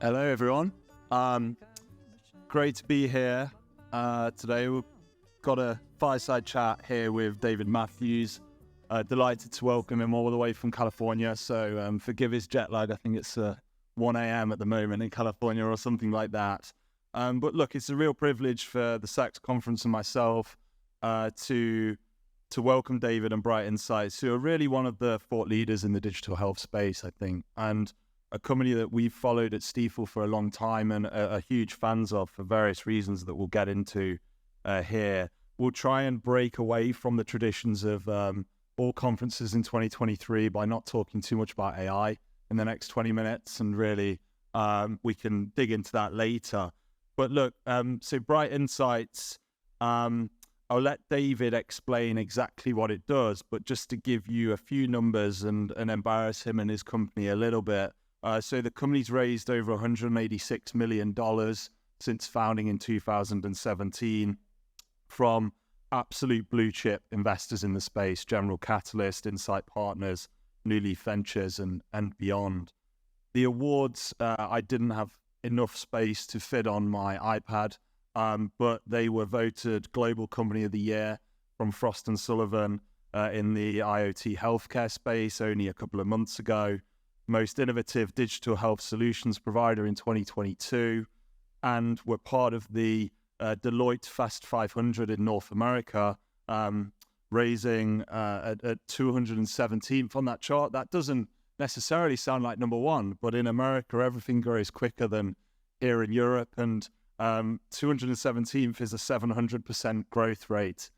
Hello, everyone. Great to be here today. We've got a fireside chat here with David Matthews. Delighted to welcome him all the way from California. So forgive his jet lag. I think it's 1 a.m. at the moment in California or something like that. But look, it's a real privilege for the SACS conference and myself to welcome David and BrightInsight, who are really one of the thought leaders in the digital health space, I think, and a company that we've followed at Stifel for a long time and are huge fans of for various reasons that we'll get into here. We'll try and break away from the traditions of all conferences in 2023 by not talking too much about AI in the next 20 minutes, and really we can dig into that later. But look, so BrightInsights, I'll let David explain exactly what it does, but just to give you a few numbers and embarrass him and his company a little bit. So the company's raised over $186 million since founding in 2017 from absolute blue chip investors in the space, General Catalyst, Insight Partners, New Leaf Ventures, and beyond. The awards, I didn't have enough space to fit on my iPad, but they were voted Global Company of the Year from Frost & Sullivan in the IoT healthcare space only a couple of months ago. Most innovative digital health solutions provider in 2022, and were part of the Deloitte Fast 500 in North America, raising at 217th on that chart. That doesn't necessarily sound like number one, but in America, everything grows quicker than here in Europe, and 217th is a 700% growth rate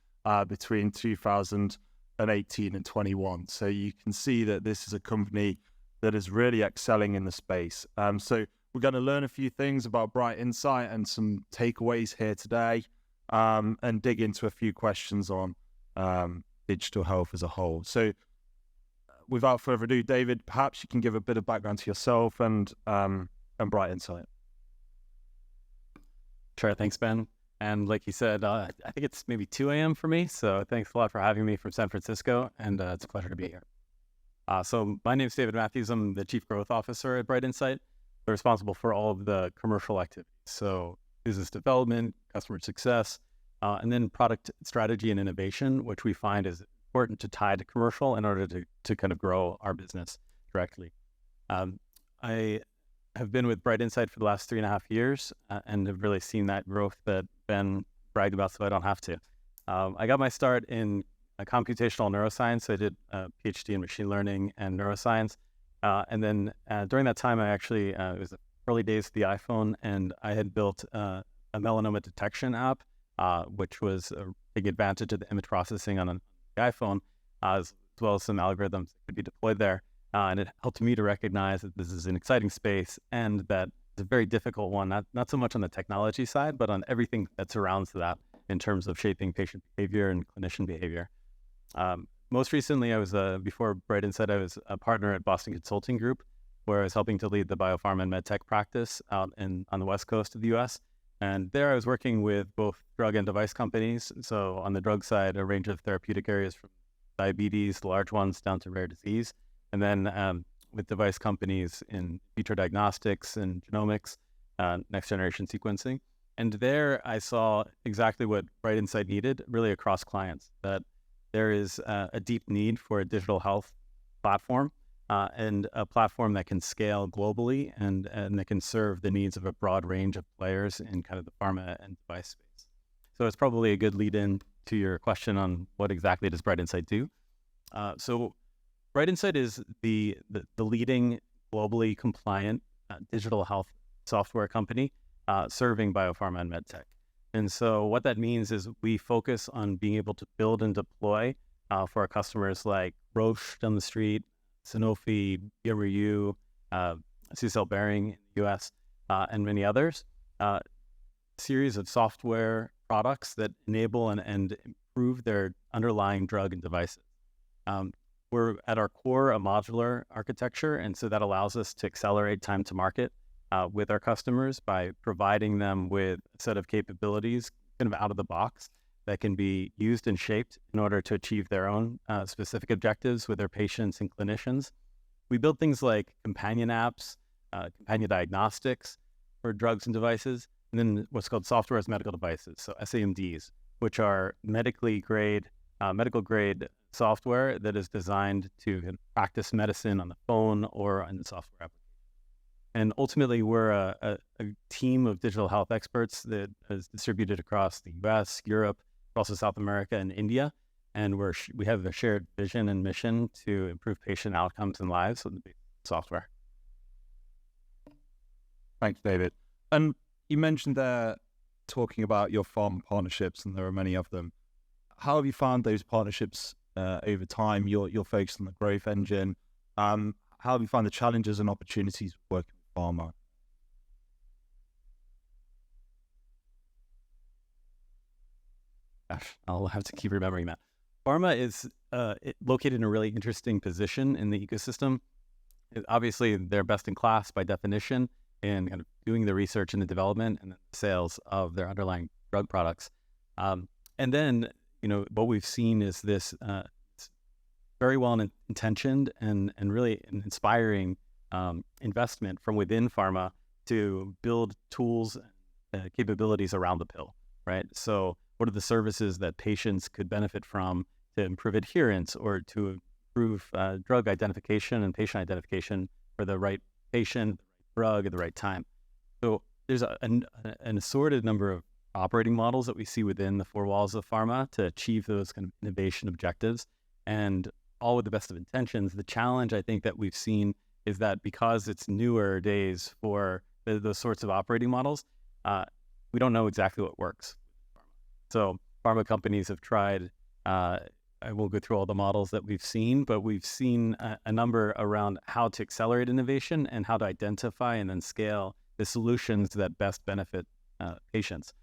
between 2018 and 21. So you can see that this is a company that is really excelling in the space. So we're going to learn a few things about BrightInsight and some takeaways here today, and dig into a few questions on digital health as a whole. So without further ado, David, perhaps you can give a bit of background to yourself and BrightInsight. Sure, thanks, Ben. And like you said, I think it's maybe 2 a.m. for me, so thanks a lot for having me from San Francisco, and it's a pleasure to be here. So my name is David Matthews. I'm the Chief Growth Officer at BrightInsight. We're responsible for all of the commercial activities, so business development, customer success, and then product strategy and innovation, which we find is important to tie to commercial in order to kind of grow our business directly. I have been with BrightInsight for the last 3.5 years and have really seen that growth that Ben bragged about, so I don't have to. I got my start in computational neuroscience. I did a PhD in machine learning and neuroscience. And then during that time, I actually, it was the early days of the iPhone, and I had built a melanoma detection app, which was a big advantage of the image processing on the iPhone, as well as some algorithms that could be deployed there. And it helped me to recognize that this is an exciting space and that it's a very difficult one, not so much on the technology side, but on everything that surrounds that in terms of shaping patient behavior and clinician behavior. Most recently, I was, before BrightInsight, I was a partner at Boston Consulting Group, where I was helping to lead the biopharma and medtech practice out on the West Coast of the US. And there I was working with both drug and device companies. So on the drug side, a range of therapeutic areas from diabetes, large ones, down to rare disease. And then with device companies in vitro diagnostics and genomics, next generation sequencing. And there I saw exactly what BrightInsight needed, really across clients, that there is a deep need for a digital health platform and a platform that can scale globally and that can serve the needs of a broad range of players in kind of the pharma and device space. So it's probably a good lead in to your question on what exactly does BrightInsight do. So BrightInsight is the leading globally compliant digital health software company serving biopharma and medtech. And so what that means is we focus on being able to build and deploy for our customers like Roche down the street, Sanofi, BRU, CSL Behring in the US, and many others, series of software products that enable and improve their underlying drug and devices. We're at our core a modular architecture, and so that allows us to accelerate time to market with our customers by providing them with a set of capabilities kind of out of the box that can be used and shaped in order to achieve their own specific objectives with their patients and clinicians. We build things like companion apps, companion diagnostics for drugs and devices, and then what's called software as medical devices, so SAMDs, which are medical grade software that is designed to practice medicine on the phone or on the software application. And ultimately, we're a team of digital health experts that is distributed across the U.S., Europe, also South America and India. And we have a shared vision and mission to improve patient outcomes and lives with the software. Thanks, David. And you mentioned there talking about your pharma partnerships, and there are many of them. How have you found those partnerships over time? You're focused on the growth engine. How have you found the challenges and opportunities working with pharma? Gosh, I'll have to keep remembering that. Pharma is located in a really interesting position in the ecosystem. Obviously, they're best in class by definition in kind of doing the research and the development and the sales of their underlying drug products. And then, what we've seen is this very well intentioned and really an inspiring investment from within pharma to build tools, capabilities around the pill, right? So what are the services that patients could benefit from to improve adherence or to improve drug identification and patient identification for the right patient, drug at the right time? So there's an assorted number of operating models that we see within the four walls of pharma to achieve those kind of innovation objectives, and all with the best of intentions. The challenge I think that we've seen is that because it's newer days for those sorts of operating models, we don't know exactly what works. So pharma companies have tried, I won't go through all the models that we've seen, but we've seen a number around how to accelerate innovation and how to identify and then scale the solutions that best benefit patients.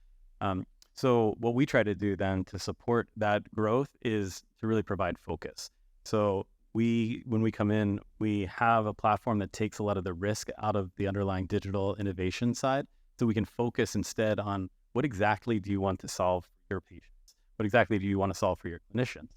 So what we try to do then to support that growth is to really provide focus. So when we come in, we have a platform that takes a lot of the risk out of the underlying digital innovation side, so we can focus instead on what exactly do you want to solve for your patients? What exactly do you want to solve for your clinicians,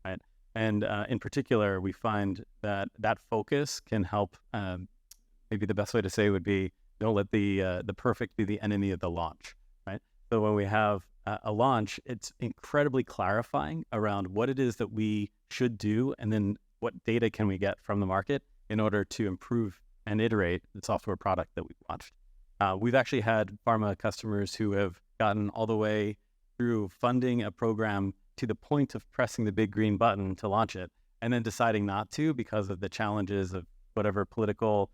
right? And in particular, we find that focus can help. Maybe the best way to say would be, don't let the perfect be the enemy of the launch, right? So when we have a launch, it's incredibly clarifying around what it is that we should do, and then what data can we get from the market in order to improve and iterate the software product that we've launched. We've actually had pharma customers who have gotten all the way through funding a program to the point of pressing the big green button to launch it, and then deciding not to because of the challenges of whatever political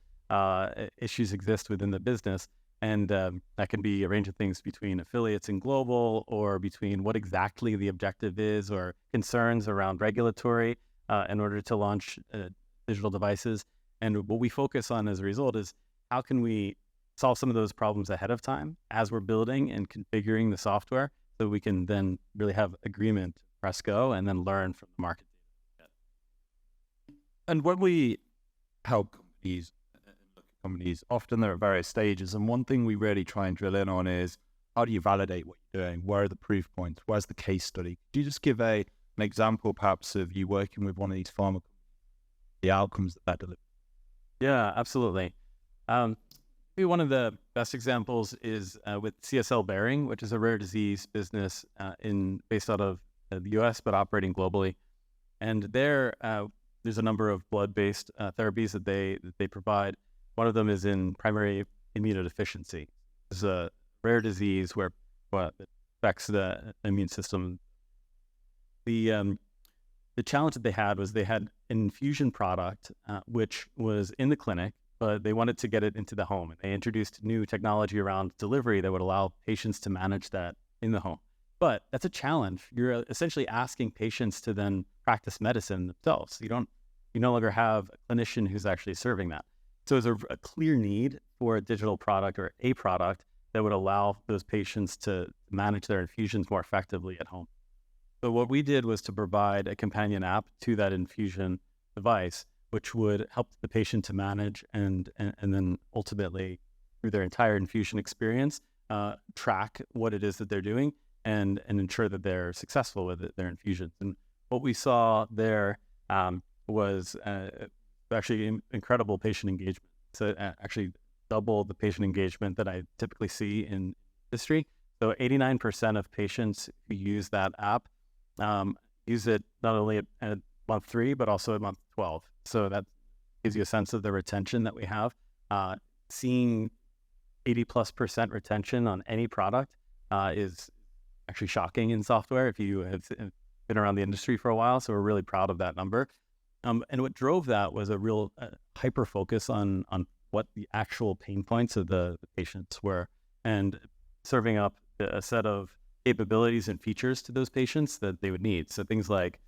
issues exist within the business. And that can be a range of things between affiliates and global, or between what exactly the objective is, or concerns around regulatory in order to launch digital devices. And what we focus on as a result is how can we solve some of those problems ahead of time as we're building and configuring the software, so we can then really have agreement, press go, and then learn from the market. And when we help companies, often they're at various stages, and one thing we really try and drill in on is, how do you validate what you're doing? Where are the proof points? Where's the case study? Could you just give an example perhaps of you working with one of these pharma companies, the outcomes that delivers? Yeah, absolutely. Maybe one of the best examples is with CSL Behring, which is a rare disease business based out of the US, but operating globally. And there's a number of blood-based therapies that they provide. One of them is in primary immunodeficiency. It's a rare disease where it affects the immune system. The challenge that they had was they had an infusion product which was in the clinic, but they wanted to get it into the home. And they introduced new technology around delivery that would allow patients to manage that in the home. But that's a challenge. You're essentially asking patients to then practice medicine themselves. You no longer have a clinician who's actually serving that. So there's a clear need for a digital product or a product that would allow those patients to manage their infusions more effectively at home. So what we did was to provide a companion app to that infusion device, which would help the patient to manage and then ultimately, through their entire infusion experience, track what it is that they're doing and ensure that they're successful with their infusions. And what we saw there was actually incredible patient engagement. So actually double the patient engagement that I typically see in industry. So 89% of patients who use that app use it not only at month 3, but also at month 12. So that gives you a sense of the retention that we have. Seeing 80+% retention on any product is actually shocking in software if you have been around the industry for a while. So we're really proud of that number. And what drove that was a real hyper focus on what the actual pain points of the patients were, and serving up a set of capabilities and features to those patients that they would need. So things like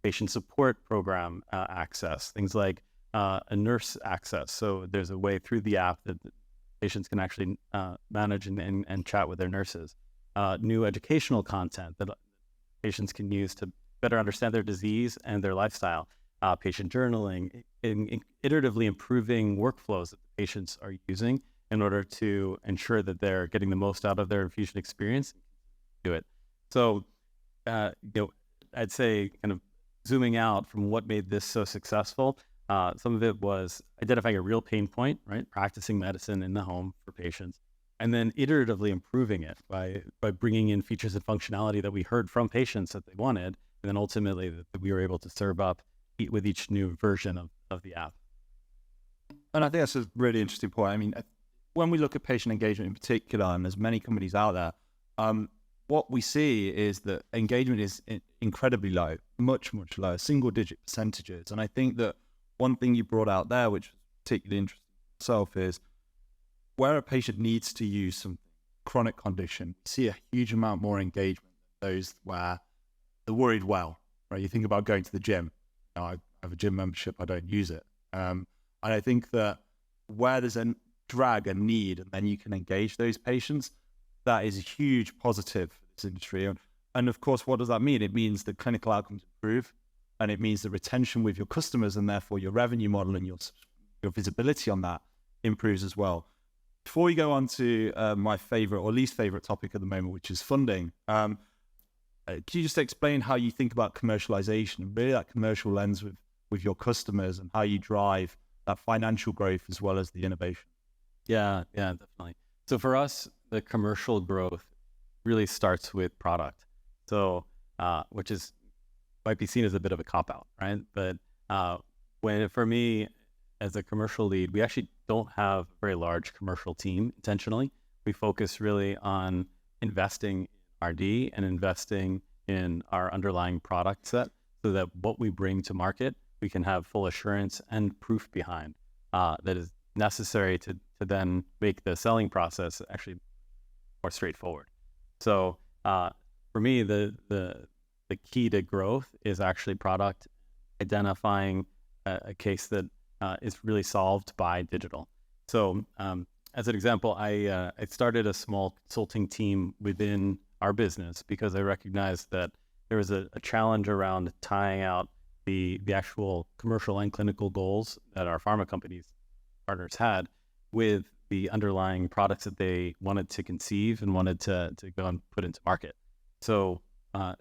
patient support program access, things like a nurse access. So there's a way through the app that patients can actually manage and chat with their nurses. New educational content that patients can use to better understand their disease and their lifestyle. Patient journaling, iteratively improving workflows that the patients are using in order to ensure that they're getting the most out of their infusion experience. Do it. So, I'd say kind of zooming out from what made this so successful, some of it was identifying a real pain point, right? Practicing medicine in the home for patients, and then iteratively improving it by bringing in features and functionality that we heard from patients that they wanted, and then ultimately that we were able to serve up with each new version of the app. And I think that's a really interesting point. I mean, when we look at patient engagement in particular, and there's many companies out there, what we see is that engagement is incredibly low, much, much lower, single-digit percentages. And I think that one thing you brought out there, which was particularly interesting itself, is where a patient needs to use some chronic condition, we see a huge amount more engagement than those where they're worried well, right? You think about going to the gym. I have a gym membership, I don't use it. And I think that where there's a drag, a need, and then you can engage those patients, that is a huge positive for this industry. And of course, what does that mean? It means the clinical outcomes improve, and it means the retention with your customers, and therefore your revenue model and your visibility on that improves as well. Before we go on to my favorite or least favorite topic at the moment, which is funding, can you just explain how you think about commercialization and really that commercial lens with your customers, and how you drive that financial growth as well as the innovation? Yeah, definitely. So for us, the commercial growth really starts with product. So, which might be seen as a bit of a cop-out, right? But for me, as a commercial lead, we actually don't have a very large commercial team intentionally. We focus really on investing in R&D and investing in our underlying product set, so that what we bring to market, we can have full assurance and proof behind that is necessary to then make the selling process actually more straightforward. So for me, the key to growth is actually product, identifying a case that is really solved by digital. So as an example, I started a small consulting team within our business because I recognized that there was a challenge around tying out the actual commercial and clinical goals that our pharma companies partners had with the underlying products that they wanted to conceive and wanted to go and put into market. So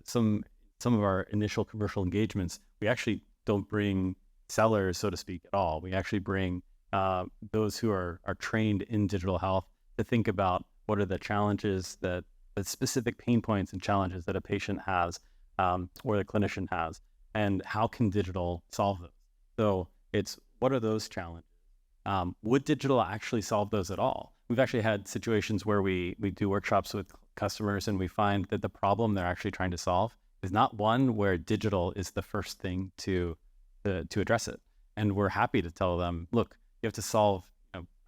some of our initial commercial engagements, we actually don't bring sellers, so to speak, at all. We actually bring those who are trained in digital health to think about what are the challenges, the specific pain points and challenges that a patient has or the clinician has, and how can digital solve those? So it's, what are those challenges? Would digital actually solve those at all? We've actually had situations where we do workshops with customers, and we find that the problem they're actually trying to solve is not one where digital is the first thing to address it. And we're happy to tell them, look, you have to solve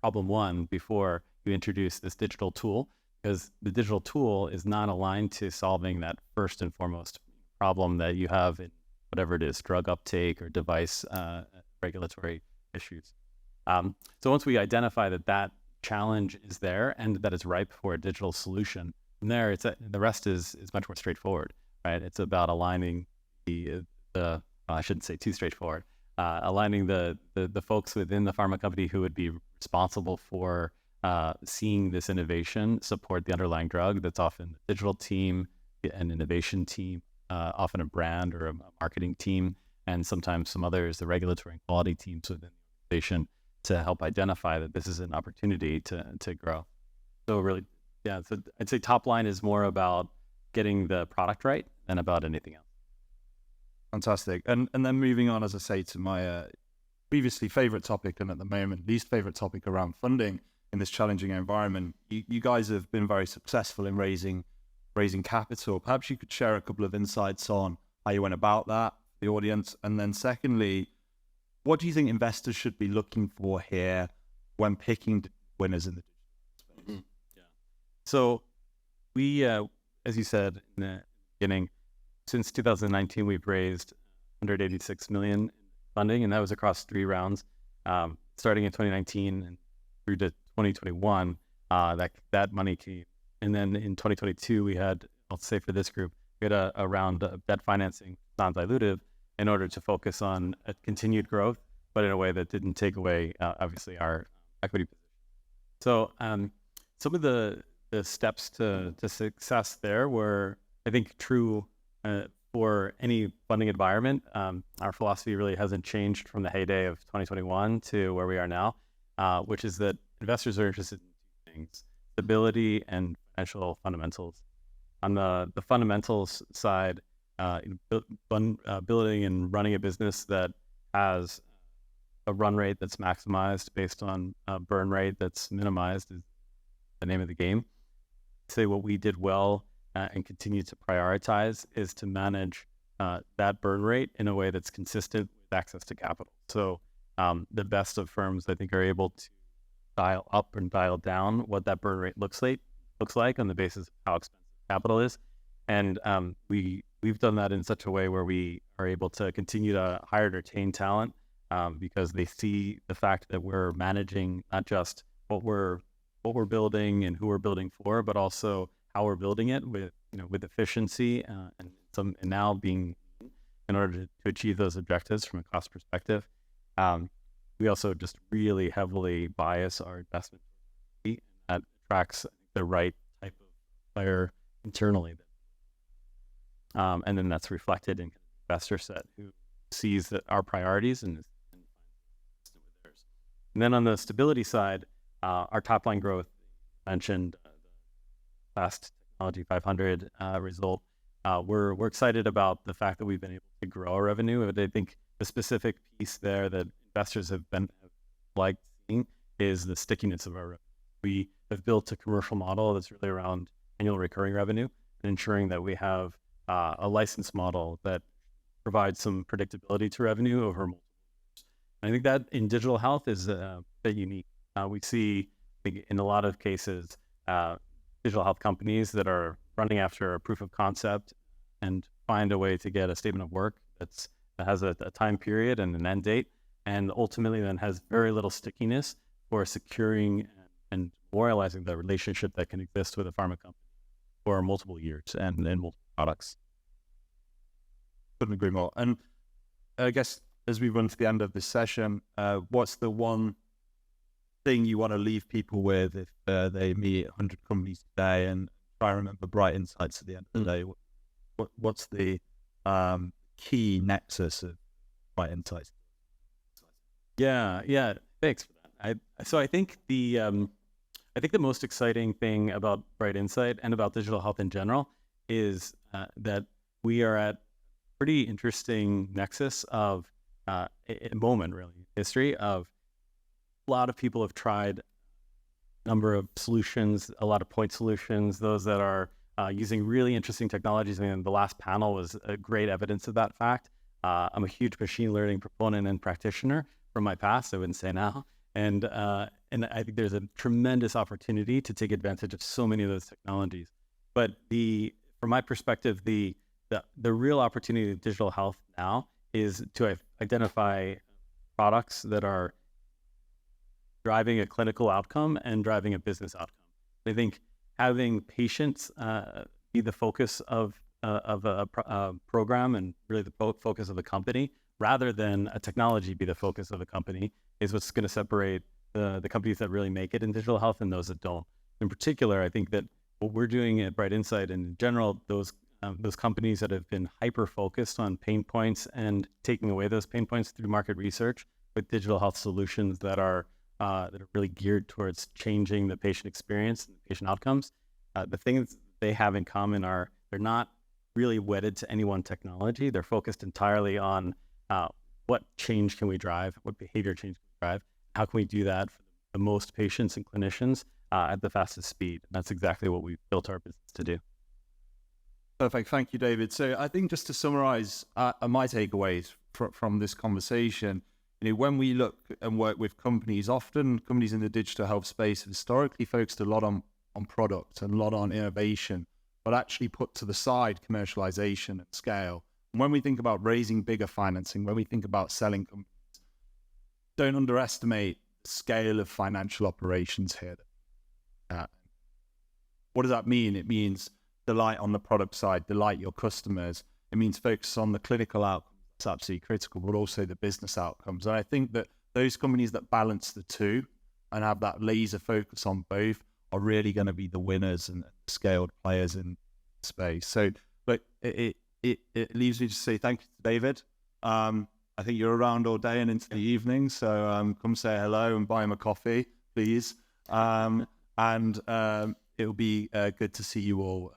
problem one before you introduce this digital tool, because the digital tool is not aligned to solving that first and foremost problem that you have in whatever it is, drug uptake or device regulatory issues. So once we identify that challenge is there and that it's ripe for a digital solution, from there, the rest is much more straightforward, right? It's about aligning I shouldn't say too straightforward, aligning the folks within the pharma company who would be responsible for seeing this innovation support the underlying drug. That's often the digital team, an innovation team, often a brand or a marketing team, and sometimes some others, the regulatory and quality teams within the organization, to help identify that this is an opportunity to grow. So really, yeah, so I'd say top line is more about getting the product right than about anything else. Fantastic. And then moving on, as I say, to my previously favorite topic and at the moment least favorite topic around funding in this challenging environment. You guys have been very successful in raising capital. Perhaps you could share a couple of insights on how you went about that, the audience. And then secondly, what do you think investors should be looking for here when picking winners in the digital space? Yeah. So we, as you said in the beginning, since 2019, we've raised 186 million in funding, and that was across 3 rounds, starting in 2019 and through to 2021. That money came, and then in 2022 we had, I'll say for this group, we had a round of debt financing, non-dilutive, in order to focus on a continued growth, but in a way that didn't take away, obviously, our equity position. So some of the steps to success there were, I think, true for any funding environment. Our philosophy really hasn't changed from the heyday of 2021 to where we are now, which is that investors are interested in 2 things: stability and financial fundamentals. On the fundamentals side, building and running a business that has a run rate that's maximized based on a burn rate that's minimized is the name of the game. I'd say what we did well and continue to prioritize is to manage that burn rate in a way that's consistent with access to capital. So the best of firms, I think, are able to dial up and dial down what that burn rate looks like on the basis of how expensive capital is. And we've done that in such a way where we are able to continue to hire and retain talent because they see the fact that we're managing not just what we're building and who we're building for, but also how we're building it with efficiency and now being in order to achieve those objectives from a cost perspective. We also just really heavily bias our investment, and that attracts the right type of player internally. And then that's reflected in investor set who sees that our priorities and finds consistent with theirs. And then on the stability side, our top line growth, mentioned the Fast Technology 500 result. We're excited about the fact that we've been able to grow our revenue. But I think the specific piece there that investors have liked seeing is the stickiness of our revenue. We have built a commercial model that's really around annual recurring revenue and ensuring that we have a license model that provides some predictability to revenue over multiple years. And I think that in digital health is a bit unique. We see, I think, in a lot of cases, digital health companies that are running after a proof of concept and find a way to get a statement of work that has a time period and an end date, and ultimately then has very little stickiness for securing and memorializing the relationship that can exist with a pharma company for multiple years and multiple products. Couldn't agree more. And I guess as we run to the end of this session, what's the one thing you want to leave people with if they meet 100 companies today and try and remember BrightInsights at the end of the day? What's the key nexus of BrightInsights? Yeah. Thanks for that. I think the most exciting thing about BrightInsight and about digital health in general is that we are at a pretty interesting nexus of a moment, really, history of a lot of people have tried a number of solutions, a lot of point solutions, those that are using really interesting technologies. And the last panel was a great evidence of that fact. I'm a huge machine learning proponent and practitioner from my past, I wouldn't say now. And I think there's a tremendous opportunity to take advantage of so many of those technologies. But from my perspective, the real opportunity of digital health now is to identify products that are driving a clinical outcome and driving a business outcome. I think having patients be the focus of a program and really the focus of a company, rather than a technology be the focus of a company, is what's going to separate the companies that really make it in digital health and those that don't. In particular, I think that what we're doing at BrightInsight and in general, those companies that have been hyper-focused on pain points and taking away those pain points through market research with digital health solutions that are that are really geared towards changing the patient experience and patient outcomes. The things they have in common are they're not really wedded to any one technology. They're focused entirely on what change can we drive, what behavior change can we drive, how can we do that for the most patients and clinicians at the fastest speed. And that's exactly what we've built our business to do. Perfect. Thank you, David. So I think just to summarize my takeaways from this conversation, when we look and work with companies, often companies in the digital health space have historically focused a lot on product and a lot on innovation, but actually put to the side commercialization and scale. And when we think about raising bigger financing, when we think about selling companies, don't underestimate the scale of financial operations here. What does that mean? It means delight on the product side, delight your customers. It means focus on the clinical outcomes. That's absolutely critical, but also the business outcomes. And I think that those companies that balance the two and have that laser focus on both are really going to be the winners and scaled players in space. So, but it leaves me to say thank you to David. I think you're around all day and into the evening, so come say hello and buy him a coffee, please. And it'll be good to see you all.